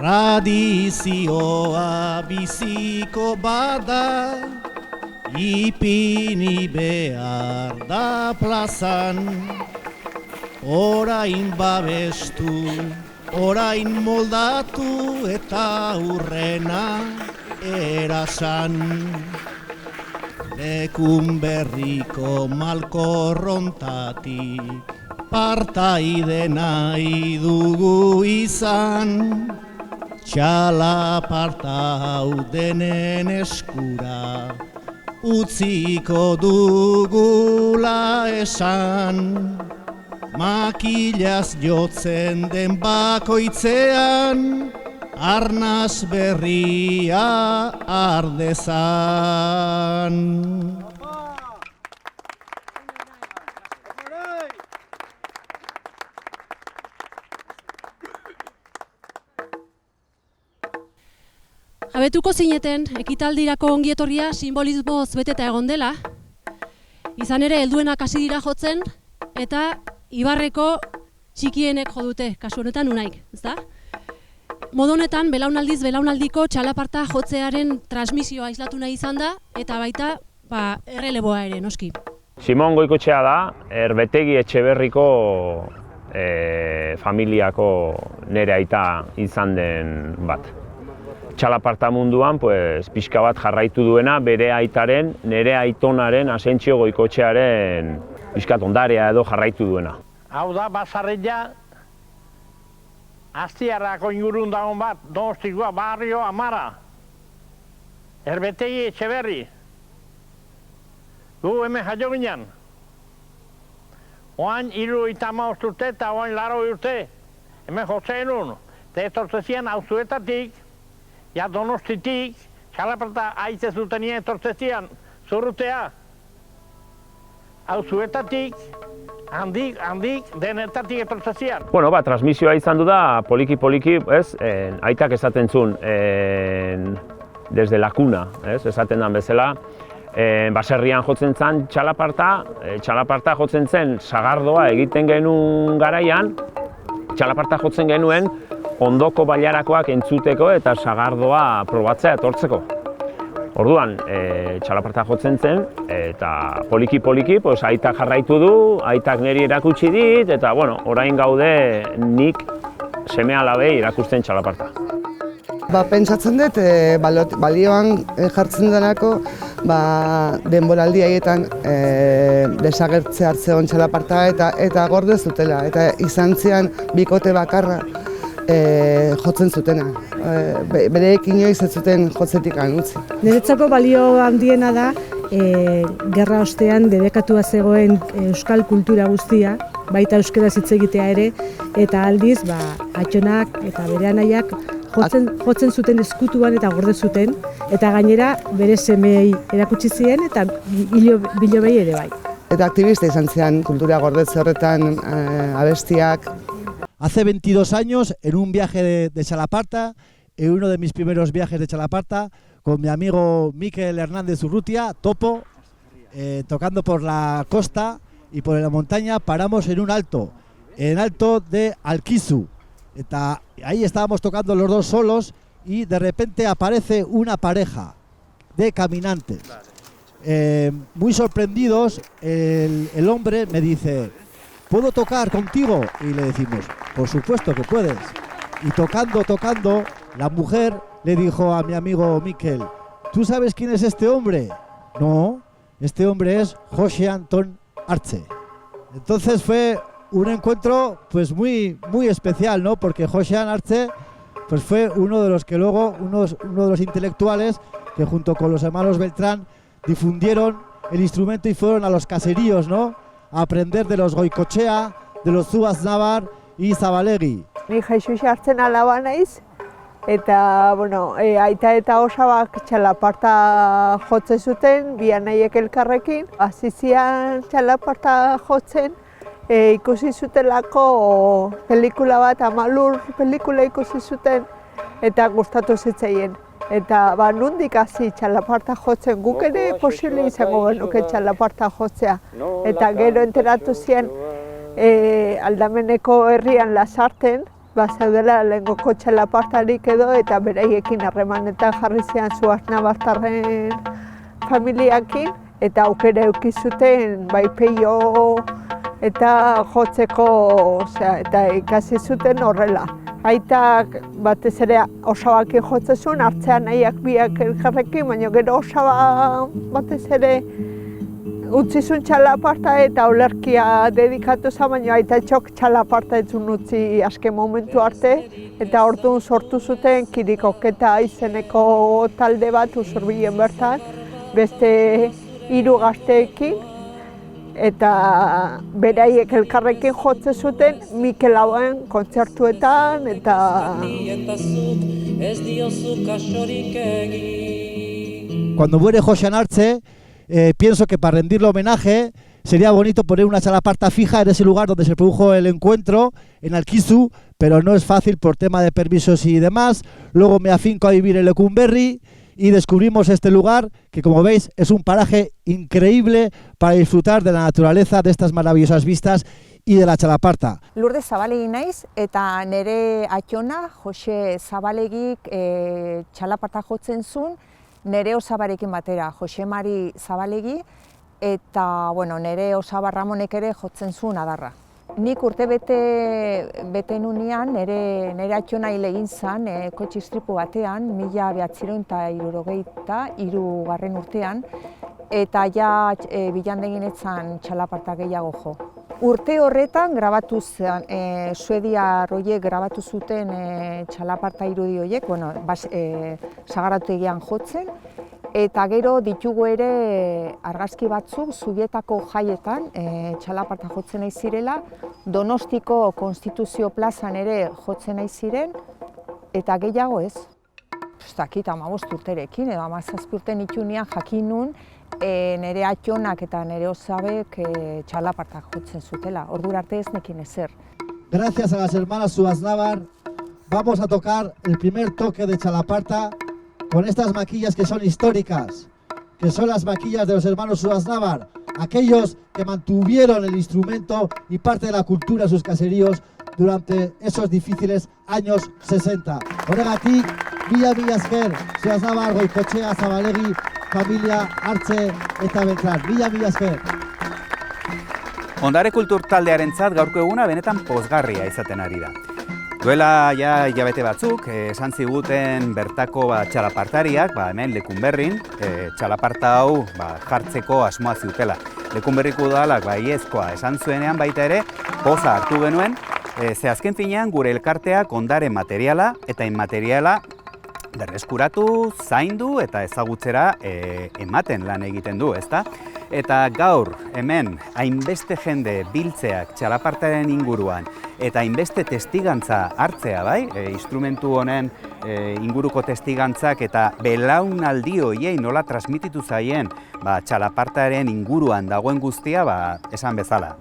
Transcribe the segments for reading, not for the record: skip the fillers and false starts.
Tradizioa biziko bada, ipini behar da plazan. Orain babestu, orain moldatu eta hurrena erasan. Lekun berriko malkorrontatik partaide nahi dugu izan. Txalaparta hau denen eskura utziko dugula esan. Makilaz jotzen den bakoitzean, arnaz berria ardezan. Jabetuko zineten, ekitaldirako ongietorria simbolismoz beteta egon dela. Izan ere, helduenak hasi dira jotzen, eta Ibarreko txikienek jo dute, kasu honetan Unaik, ezta? Modu honetan, belaunaldiz belaunaldiko txalaparta jotzearen transmisioa islatu nahi izan da, eta baita erreleboa ere, noski. Simon Goikotxea da, Erbetegi Etxeberriko familiako nere aita izan den bat. Txalaparta munduan, pixka bat jarraitu duena, bere aitaren, nere aitonaren, Asentzio Goikotxearen pixkat ondarea edo jarraitu duena. Hau da, Basarrilla, Astiarrako ingurun dagoen bat, Donostikoa, barrio Amara, Erbetegi Etxeberri. Gu hemen jaio ginen. Oain 75 urte eta oain 80 urte. Hemen jotzen nun. Eta etortzezian Auzuetatik, ja Donostitik, txalaparta aitze zutenien etortzezian, zurrutea. Auzuetatik, handik, denetatik etortzezian. Transmisioa izan du da, poliki, aitak esaten zuen, desde la cuna, esaten den bezala, baserrian jotzen zen txalaparta jotzen zen sagardoa egiten genuen garaian, txalaparta jotzen genuen ondoko bailarakoak entzuteko eta sagardoa probatzea etortzeko. Orduan, txalaparta jotzen zen, eta poliki, aitak jarraitu du, aitak niri erakutsi dit, eta orain gaude nik seme-alabei erakusten txalaparta. Pentsatzen dut, balioan jartzen denako, denboraldi haietan desagertze hartzeon txalaparta eta gorde zutela, eta izan zian bikote bakarra jotzen zutena. Bereek inoiz ez zuten jotzetik utzi. Niretzako balio handiena da, gerra ostean debekatua zegoen euskal kultura guztia, baita euskaraz hitz egitea ere, eta aldiz atxonak eta bere anaiak jotzen zuten eskutuan eta gorde zuten, eta gainera bere semei erakutsi zien eta bilobei ere bai. Eta aktivista izan zian kultura gordetze horretan abestiak. Hace 22 años, en un viaje de Txalaparta, en uno de mis primeros viajes de Txalaparta, con mi amigo Mikel Hernández Urrutia, Topo, tocando por la costa y por la montaña, paramos en un alto, en alto de Alquizu. Ahí estábamos tocando los dos solos y de repente aparece una pareja de caminantes. Muy sorprendidos, el hombre me dice: ¿puedo tocar contigo? Y le decimos: por supuesto que puedes. Y tocando, la mujer le dijo a mi amigo Mikel: ¿tú sabes quién es este hombre? No, este hombre es Jose Anton Artze. Entonces fue un encuentro muy especial, ¿no? Porque Jose Artze fue uno de los que luego, uno de los intelectuales que junto con los hermanos Beltrán difundieron el instrumento y fueron a los caseríos, ¿no?, a aprender de los Goikotxea, de los Zubaz Navar y Zabalegi. Ni Jose Artzen alaba naiz, eta aita eta osabak txalaparta jotzen zuten, bi anaiek elkarrekin. Hasi zian txalaparta jotzen, ikusi zutelako pelikula bat, Amalur pelikula ikusi zuten, eta gustatu zitzaien. Eta nondik hasi txalaparta jotzen, guk ere posible izango genuke txalaparta jotzea. Eta gero enteratu zian Aldameneko herrian Lasarten, bazeudela lehengoko txalapartarik edo, eta beraiekin harremanetan jarri zian Zuaznabartarren familiakin, eta aukera eukizuten bai peio eta jotzeko, eta ikasi zuten horrela. Aitak batez ere osabakin jotzezun, hartzean nahiak biak elkarrekin, baina gero osaba batez ere utzizun txalaparta eta olerkia dedikatu zen, baina aita txok txalaparta etzun utzi azken momentu arte, eta orduan sortu zuten Kirikoketa izeneko talde bat Usurbilen bertan, beste 3 gazteekin, eta beraiek elkarrekin jotze zuten Mikel Hauen kontzertuetan eta... Cuando muere Jose Anartze, pienso que para rendirle homenaje sería bonito poner una chalaparta fija en ese lugar donde se produjo el encuentro, en Alquizu, pero no es fácil por tema de permisos y demás. Luego me afinco a vivir en Lecumberri y descubrimos este lugar que, como veis, es un paraje increíble para disfrutar de la naturaleza, de estas maravillosas vistas y de la txalaparta. Lourdes Zabalegi naiz eta nire atxona Jose Zabalegik txalaparta jotzen zuen, nire osabarekin batera Jose Mari Zabalegi eta nire osaba Ramonek ere jotzen zuen adarra. Nik urte bete nunean, nire atxona hil egin zen kotxe istripu batean, 1963 urtean, eta ja bilandegin etzan txalaparta gehiago jo. Urte horretan grabatu zen, suediar horiek grabatu zuten txalaparta irudi horiek, sagarategian jotzen, eta gero ditugu ere argazki batzuk Zubietako jaietan txalaparta jotzen nahi zirela, Donostiko Konstituzio plazan ere jotzen nahi ziren, eta gehiago ez. Ez dakit 15 urterekin edo 17 urte nitunean jakin nun nire atxonak eta nire osabek txalaparta jotzen zutela. Ordura arte ez nekin ezer. Gracias a las hermanas Zuaznabar vamos a tocar el primer toque de txalaparta con estas maquillas que son históricas, que son las maquillas de los hermanos Zuaznabar, aquellos que mantuvieron el instrumento y parte de la cultura en sus caseríos durante esos difíciles años 60. Horregatik, mila esker, Zuaznabar, Goikoetxea, Zabalegi, familia, Artze eta Beltran. Mila esker. Ondare kultur taldearentzat gaurko eguna benetan pozgarria izaten ari da. Duela hilabete batzuk, esan ziguten bertako txalapartariak, hemen Lecumberrin, txalaparta hau jartzeko asmoa zutela. Lecumberriko udalak baiezkoa esan zuenean baita ere, poza hartu genuen, ze azken finean gure elkarteak ondare materiala eta inmateriala berreskuratu, zaindu eta ezagutzera ematen lan egiten du, ezta? Eta gaur hemen hainbeste jende biltzeak txalapartaren inguruan eta hainbeste testigantza hartzea, instrumentu honen inguruko testigantzak eta belaunaldi horiei nola transmititu zaien txalapartaren inguruan dagoen guztia, esan bezala,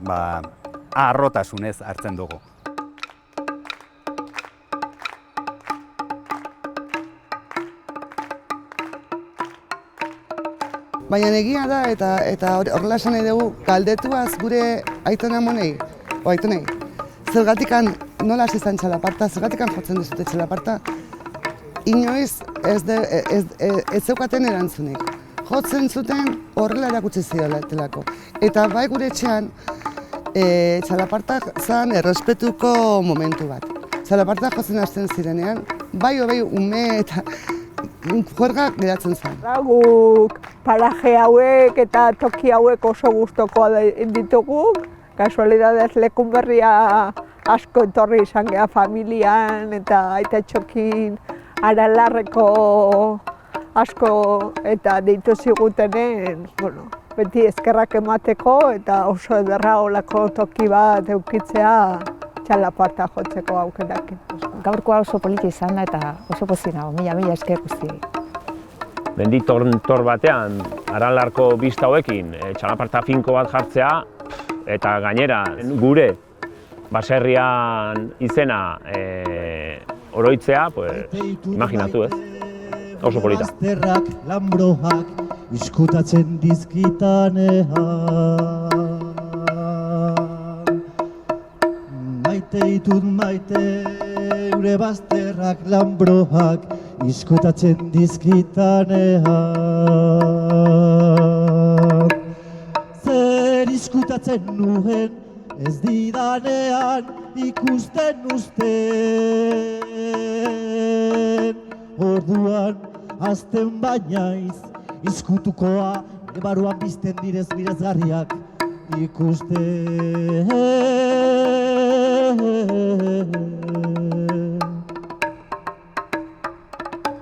harrotasunez hartzen dugu. Baina egia da eta horrela esan nahi dugu, galdetuaz gure aiton-amonei, zergatikan nola hasi zen txalaparta, zergatikan jotzen duzute txalaparta, inoiz ez zeukaten erantzunik. Jotzen zuten horrela erakutsi ziotelako. Eta bai gure etxean, txalapartak zen errespetuko momentu bat. Txalapartak jotzen hasten zirenean, bai ume eta juerga geratzen zen. Guk paraje hauek eta toki hauek oso gustoko ditugu. Kasualidadez Lecumberria asko etorri izan geha familian eta aita txokin Aralarreko asko eta deitu zigutenen, beti eskerrak emateko eta oso ederra olako toki bat eukitzea txalaparta jotzeko aukerakin. Gaurkoa oso polita izan da eta oso pozik nago, mila esker guztiei. Menditor batean, Aralarko bista hauekin, txalaparta finko bat jartzea, eta gainera gure baserrian izena oroitzea, imaginatu ez, oso polita. Azterrak, lambroak, iskutatzen dizkitanean. Maite ditut maite, zure bazterrak lambroak izkutatzen dizkitanean. Zer izkutatzen nuen ez didanean ikusten uzten. Orduan azten bainaiz izkutukoa baruan bizten direz mirezgarriak ikusten.